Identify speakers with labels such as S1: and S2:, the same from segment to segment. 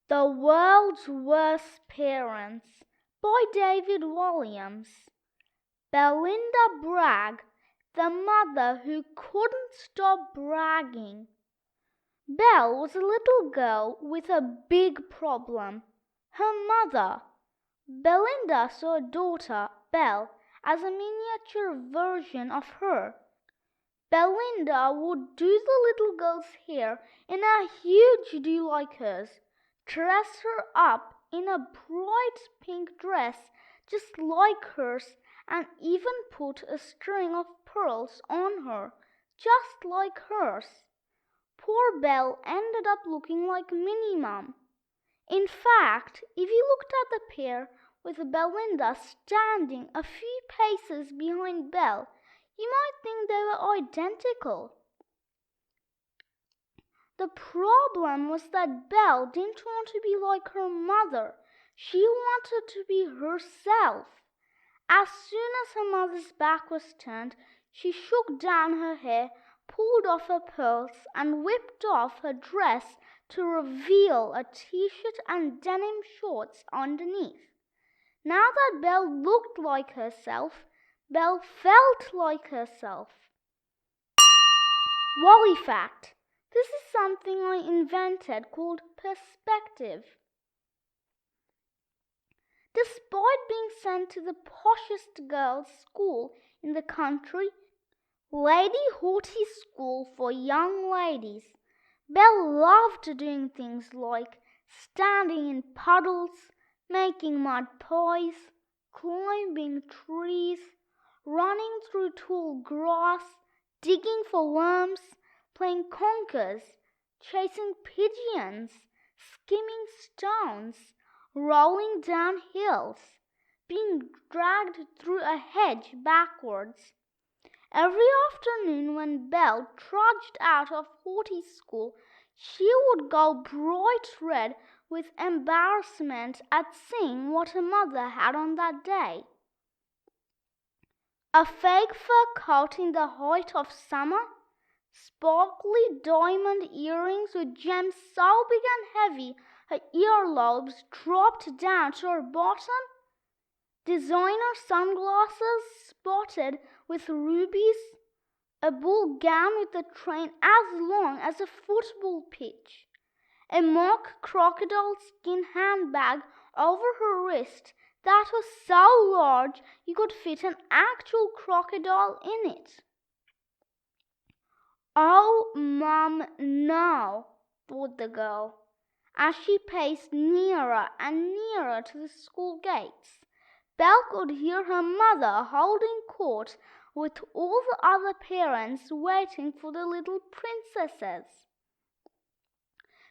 S1: The World's Worst Parents by David Walliams. Belinda Brag, the mother who couldn't stop bragging. Belle was a little girl with a big problem. Her mother. Belinda saw her daughter, Belle, as a miniature version of her. Belinda would do the little girl's hair in a huge do like hers, dress her up in a bright pink dress just like hers, and even put a string of pearls on her just like hers. Poor Belle ended up looking like Minnie Mum. In fact, if you looked at the pair with Belinda standing a few paces behind Belle, you might think they were identical. The problem was that Belle didn't want to be like her mother. She wanted to be herself. As soon as her mother's back was turned, she shook down her hair, pulled off her pearls, and whipped off her dress to reveal a t-shirt and denim shorts underneath. Now that Belle looked like herself, Belle felt like herself. Wally fact. This is something I invented called perspective. Despite being sent to the poshest girls' school in the country, Lady Haughty's school for young ladies, Belle loved doing things like standing in puddles, making mud pies, climbing trees, running through tall grass, digging for worms, playing conkers, chasing pigeons, skimming stones, rolling down hills, being dragged through a hedge backwards. Every afternoon when Belle trudged out of Haughty's school, she would go bright red with embarrassment at seeing what her mother had on that day. A fake fur coat in the height of summer, sparkly diamond earrings with gems so big and heavy her earlobes dropped down to her bottom, designer sunglasses spotted with rubies, a bull gown with a train as long as a football pitch, a mock crocodile skin handbag over her wrist that was so large you could fit an actual crocodile in it. "Oh, Mum, no," thought the girl, as she paced nearer and nearer to the school gates. Belle could hear her mother holding court with all the other parents waiting for the little princesses.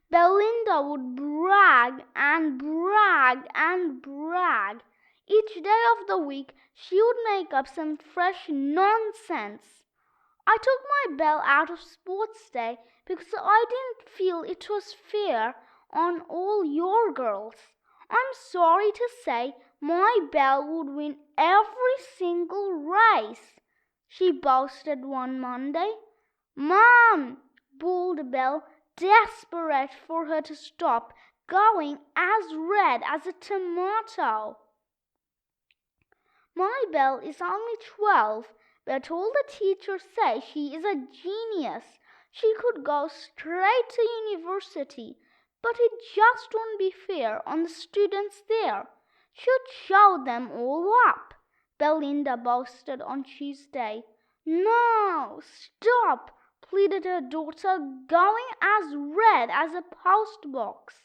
S1: Belinda would brag and brag and brag. Each day of the week she would make up some fresh nonsense. "I took my Belle out of sports day because I didn't feel it was fair on all your girls. I'm sorry to say my Belle would win every single race," she boasted one Monday. "Mom," bawled Belle, desperate for her to stop going as red as a tomato. "My Belle is only 12, but all the teachers say she is a genius. She could go straight to university, but it just won't be fair on the students there. Should show them all up," Belinda boasted on Tuesday. "No, stop," pleaded her daughter, going as red as a postbox.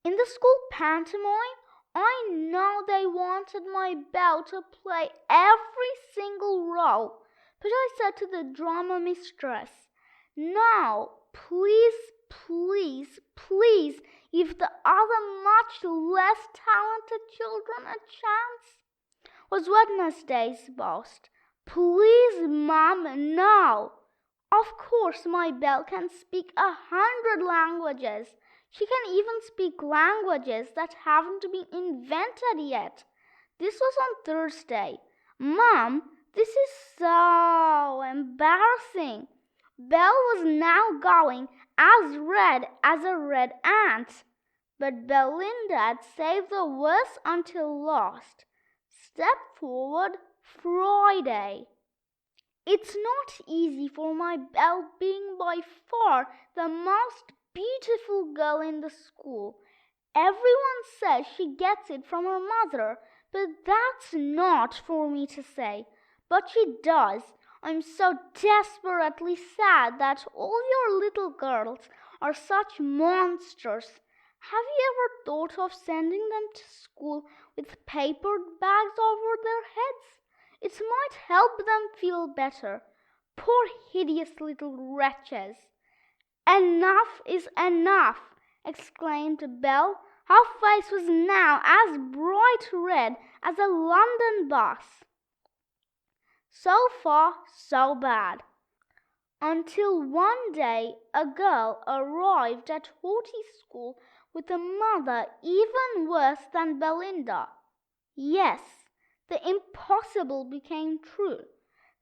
S1: In the school pantomime, I know they wanted my Belle to play every single role, but I said to the drama mistress, "No, please, please, please, give the other much less talented children a chance," was Wednesday's boast. "Please, Mum, no. Of course my Belle can speak 100 languages. She can even speak languages that haven't been invented yet." This was on Thursday. "Mum, this is so embarrassing." Belle was now going as red as a red ant. But Belinda had saved the worst until last. Step forward, Friday. It's not easy for my Belle, being by far the most beautiful girl in the school. Everyone says she gets it from her mother, but that's not for me to say. But she does. I'm so desperately sad that all your little girls are such monsters. Have you ever thought of sending them to school with paper bags over their heads? It might help them feel better. Poor hideous little wretches. Enough is enough, exclaimed Belle. Her face was now as bright red as a London bus. So far, so bad. Until one day a girl arrived at Horty's school with a mother even worse than Belinda. Yes, the impossible became true.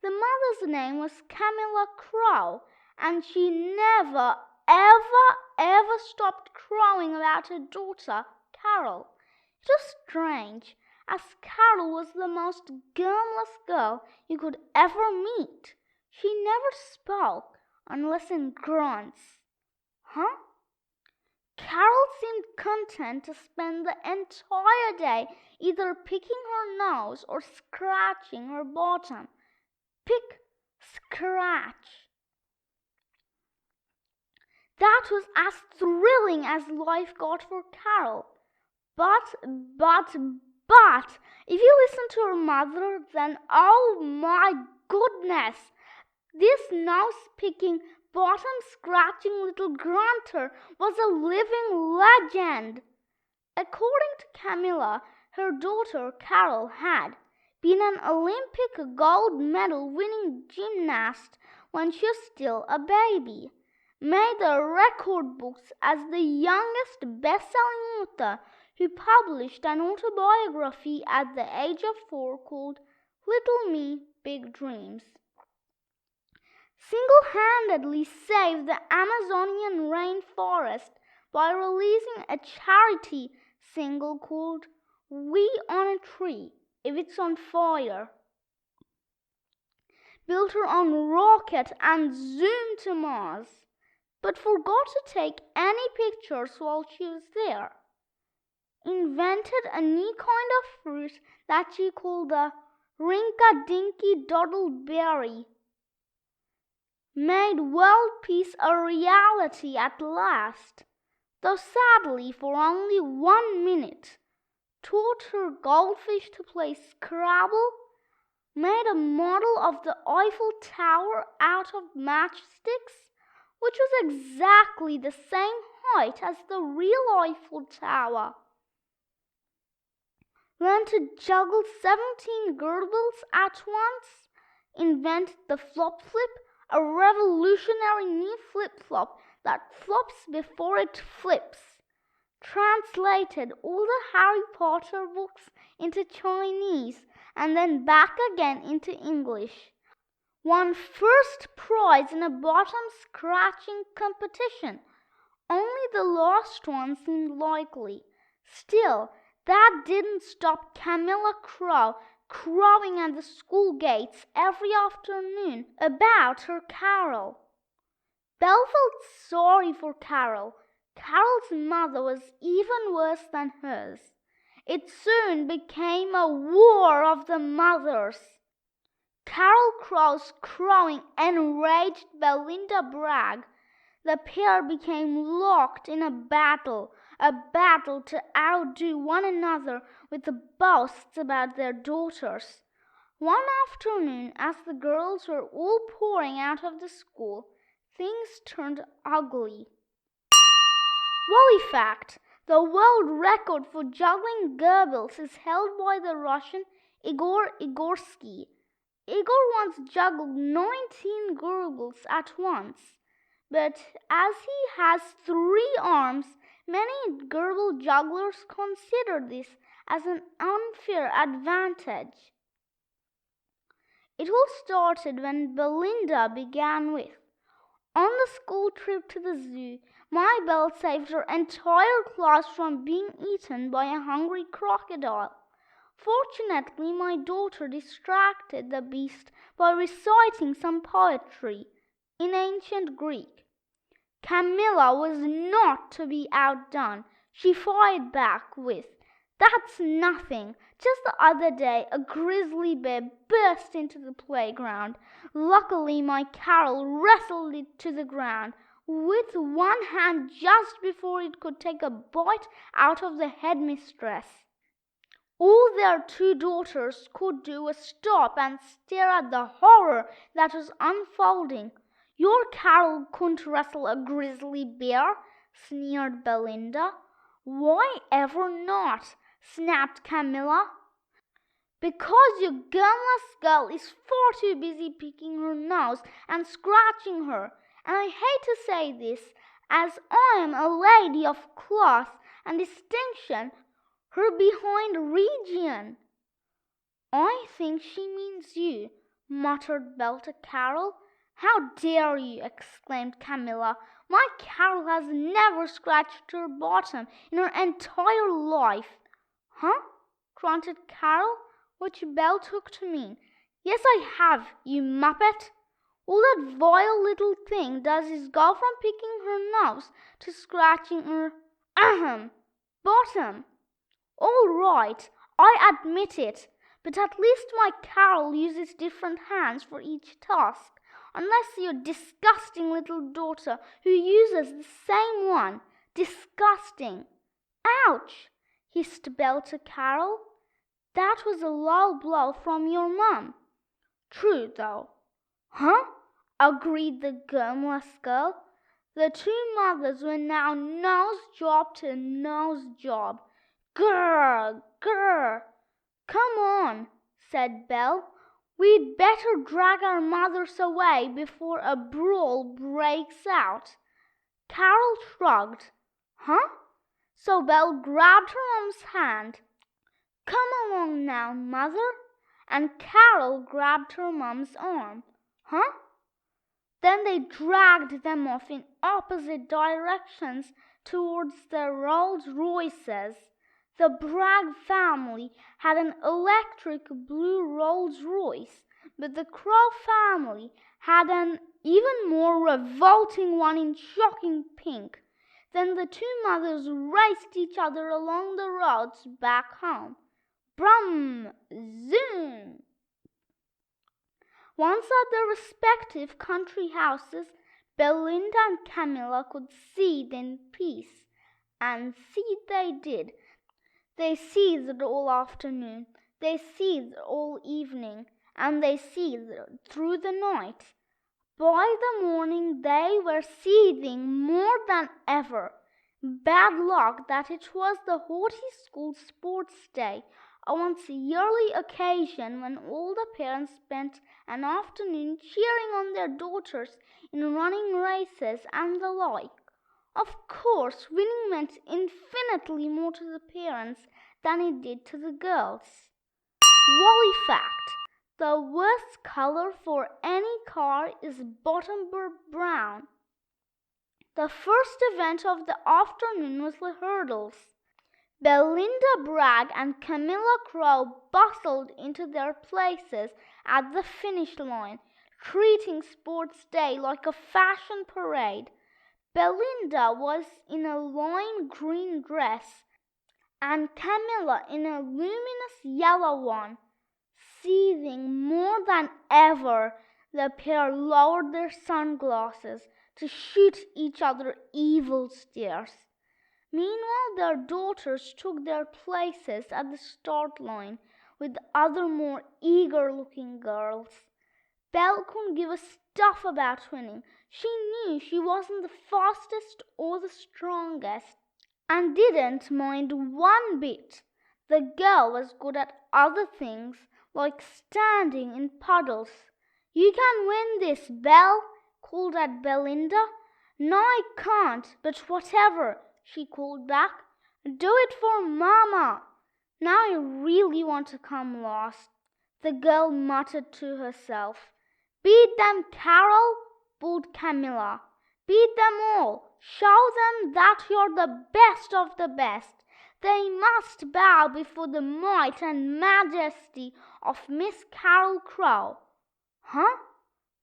S1: The mother's name was Camilla Crow, and she never, ever stopped crowing about her daughter, Carol. It was strange, as Carol was the most garmless girl you could ever meet. She never spoke, unless in grunts. Huh? Carol seemed content to spend the entire day either picking her nose or scratching her bottom. Pick, scratch. That was as thrilling as life got for Carol. But, if you listen to her mother, then oh my goodness, this nose-picking, bottom-scratching little grunter was a living legend. According to Camilla, her daughter Carol had been an Olympic gold medal winning gymnast when she was still a baby, made the record books as the youngest best-selling author who published an autobiography at the age of 4 called Little Me, Big Dreams. Single-handedly saved the Amazonian rainforest by releasing a charity single called We on a Tree If It's on Fire. Built her own rocket and zoomed to Mars, but forgot to take any pictures while she was there. Invented a new kind of fruit that she called the Rinka-Dinky Doddleberry. Made world peace a reality at last, though sadly for only 1 minute. Taught her goldfish to play Scrabble. Made a model of the Eiffel Tower out of matchsticks, which was exactly the same height as the real Eiffel Tower. Learned to juggle 17 girdles at once. Invented the flop flip, a revolutionary new flip-flop that flops before it flips. Translated all the Harry Potter books into Chinese and then back again into English. Won first prize in a bottom scratching competition. Only the last one seemed likely. Still, that didn't stop Camilla Crow crowing at the school gates every afternoon about her Carol. Belle felt sorry for Carol. Carol's mother was even worse than hers. It soon became a war of the mothers. Carol Crow's crowing enraged Belinda Brag. The pair became locked in a battle to outdo one another with boasts about their daughters. One afternoon, as the girls were all pouring out of the school, things turned ugly. Wally fact: the world record for juggling gerbils is held by the Russian Igor Igorsky. Igor once juggled 19 gerbils at once, but as he has 3 arms, many gerbil jugglers consider this as an unfair advantage. It all started when Belinda began with, on the school trip to the zoo, My Belle saved her entire class from being eaten by a hungry crocodile. Fortunately, my daughter distracted the beast by reciting some poetry in ancient Greek. Camilla was not to be outdone. She fired back with, "That's nothing. Just the other day, a grizzly bear burst into the playground. Luckily, my Carol wrestled it to the ground with one hand just before it could take a bite out of the headmistress." All their two daughters could do was stop and stare at the horror that was unfolding. "Your Carol couldn't wrestle a grizzly bear," sneered Belinda. "Why ever not?" snapped Camilla. "Because your gunless girl is far too busy picking her nose and scratching her. And I hate to say this, as I am a lady of class and distinction, her behind region." "I think she means you," muttered Belle to Carol. "How dare you!" exclaimed Camilla. "My Carol has never scratched her bottom in her entire life." "Huh?" grunted Carol, which Belle took to mean, "Yes, I have, you muppet. All that vile little thing does is go from picking her nose to scratching her bottom. All right, I admit it, but at least my Carol uses different hands for each task, unless your disgusting little daughter who uses the same one. Disgusting." "Ouch!" hissed Belle to Carol. "That was a low blow from your mum." "True, though." "Huh?" agreed the gunless girl. The two mothers were now nose job to nose job. "Grr, grr." "Come on," said Belle. "We'd better drag our mothers away before a brawl breaks out." Carol shrugged. "Huh?" So Belle grabbed her mom's hand. "Come along now, mother." And Carol grabbed her mom's arm. "Huh?" Then they dragged them off in opposite directions towards their Rolls Royces. The Brag family had an electric blue Rolls Royce, but the Crow family had an even more revolting one in shocking pink. Then the two mothers raced each other along the roads back home. Brum! Zoom! Once at their respective country houses, Belinda and Camilla could seethe in peace. And seethe they did. They seethed all afternoon, they seethed all evening, and they seethed through the night. By the morning they were seething more than ever. Bad luck that it was the Haughty School Sports Day, a once-yearly occasion when all the parents spent an afternoon cheering on their daughters in running races and the like. Of course, winning meant infinitely more to the parents than it did to the girls. Wally fact: the worst color for any car is bottom-burr brown. The first event of the afternoon was the hurdles. Belinda Bragg and Camilla Crowe bustled into their places at the finish line, treating Sports Day like a fashion parade. Belinda was in a lime green dress, and Camilla in a luminous yellow one. Seething more than ever, the pair lowered their sunglasses to shoot each other evil stares. Meanwhile, their daughters took their places at the start line with other more eager-looking girls. Belle couldn't give a stuff about winning. She knew she wasn't the fastest or the strongest, and didn't mind one bit. The girl was good at other things, like standing in puddles. "You can win this, Belle," called out Belinda. "No, I can't, but whatever," she called back. "Do it for Mama." "Now I really want to come last," the girl muttered to herself. "Beat them, Carol," bawled Camilla. Beat them all. Show them that you're the best of the best. They must bow before the might and majesty of Miss Carol Crow." "Huh?"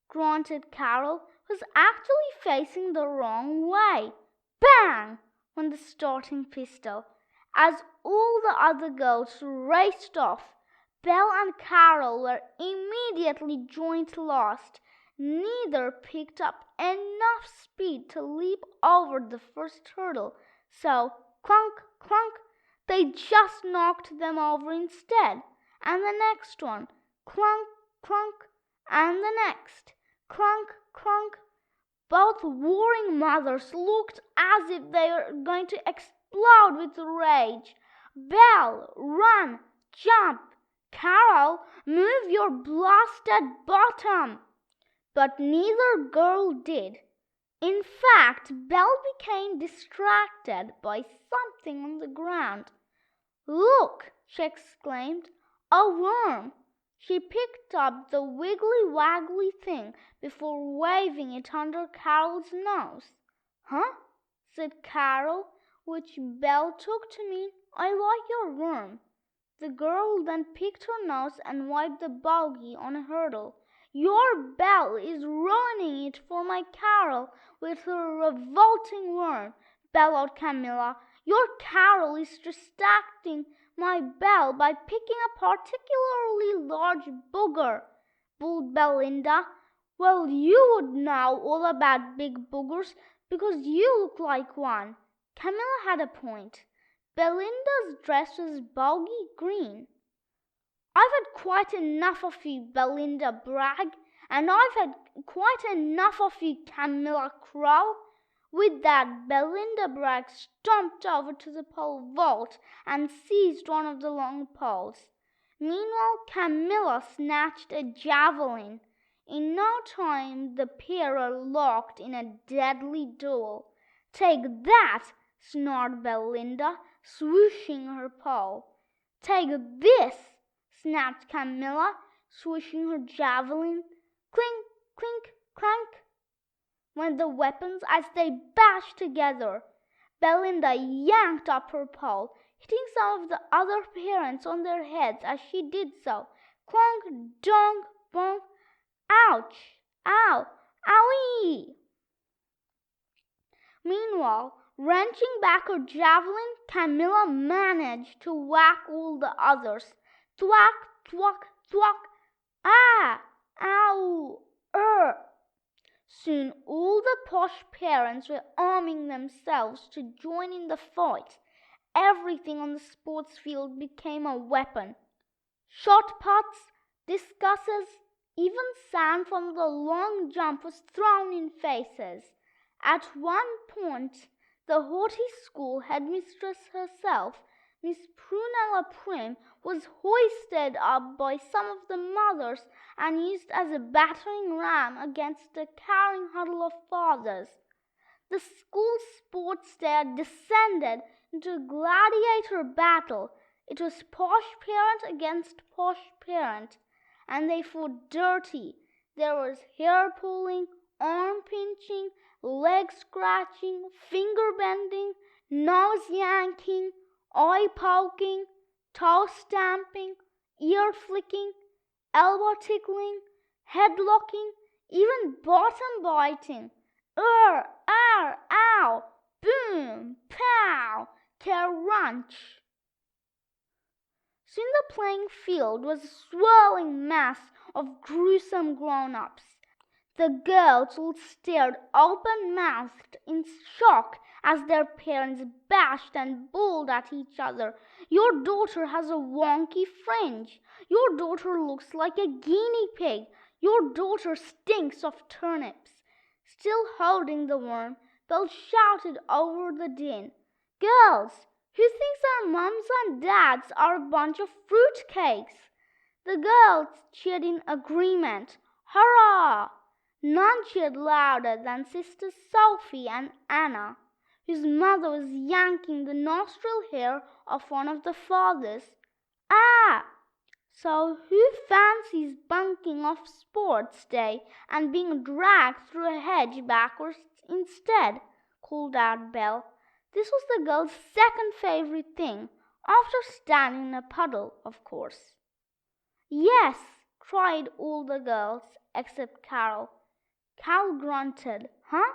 S1: grunted Carol, who was actually facing the wrong way. Bang! went the starting pistol. As all the other girls raced off, Belle and Carol were immediately joint lost. Neither picked up enough speed to leap over the first hurdle, so clunk, clunk, they just knocked them over instead. And the next one, clunk, clunk, and the next, clunk, clunk. Both warring mothers looked as if they were going to explode with rage. "Belle, run, jump! Carol, move your blasted bottom!" But neither girl did. In fact, Belle became distracted by something on the ground. "Look!" she exclaimed. "A worm!" She picked up the wiggly-waggly thing before waving it under Carol's nose. "Huh?" said Carol, which Belle took to mean, "I like your worm." The girl then picked her nose and wiped the bogey on a hurdle. "Your Belle is ruining it for my Carol with her revolting worm," bellowed Camilla. "Your Carol is distracting my Belle by picking a particularly large booger," bulled Belinda. "Well, you would know all about big boogers because you look like one." Camilla had a point. Belinda's dress was bogey green. "I've had quite enough of you, Belinda Brag, and I've had quite enough of you, Camilla Crow." With that, Belinda Brag stomped over to the pole vault and seized one of the long poles. Meanwhile, Camilla snatched a javelin. In no time, the pair were locked in a deadly duel. "Take that!" snarled Belinda, swooshing her pole. "Take this!" snapped Camilla, swishing her javelin. Clink, clink, clank went the weapons as they bashed together. Belinda yanked up her pole, hitting some of the other parents on their heads as she did so. Clunk, dong, bonk. Ouch! Ow! Owie! Meanwhile, wrenching back her javelin, Camilla managed to whack all the others. Thwack, thwack, thwack. Ah! Ow! Soon all the posh parents were arming themselves to join in the fight. Everything on the sports field became a weapon. Shot puts, discuses, even sand from the long jump was thrown in faces. At one point, the haughty school headmistress herself, Miss Prunella Prim, was hoisted up by some of the mothers and used as a battering ram against the carrying huddle of fathers. The school sports day descended into a gladiator battle. It was posh parent against posh parent, and they fought dirty. There was hair pulling, arm pinching, leg scratching, finger bending, nose yanking, eye poking, toe stamping, ear flicking, elbow tickling, head locking, even bottom biting. Ow, boom, pow, crunch. Soon the playing field was a swirling mass of gruesome grown-ups. The girls all stared open-mouthed in shock as their parents bashed and bawled at each other. "Your daughter has a wonky fringe. Your daughter looks like a guinea pig. Your daughter stinks of turnips." Still holding the worm, Belle shouted over the din. "Girls, who thinks our mums and dads are a bunch of fruitcakes?" The girls cheered in agreement. Hurrah! None cheered louder than Sisters Sophie and Anna, whose mother was yanking the nostril hair of one of the fathers. "Ah! So who fancies bunking off sports day and being dragged through a hedge backwards instead," called out Belle. This was the girl's second favorite thing, after standing in a puddle, of course. "Yes," cried all the girls except Carol. Carol grunted, "Huh?"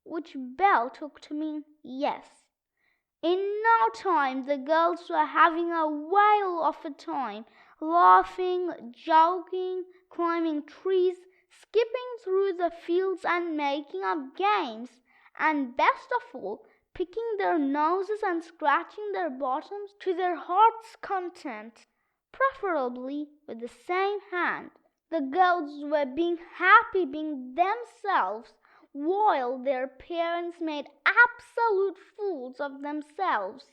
S1: which Belle took to mean yes. In no time the girls were having a whale of a time, laughing, joking, climbing trees, skipping through the fields and making up games, and best of all, picking their noses and scratching their bottoms to their heart's content, preferably with the same hand. The girls were being happy, being themselves, while their parents made absolute fools of themselves.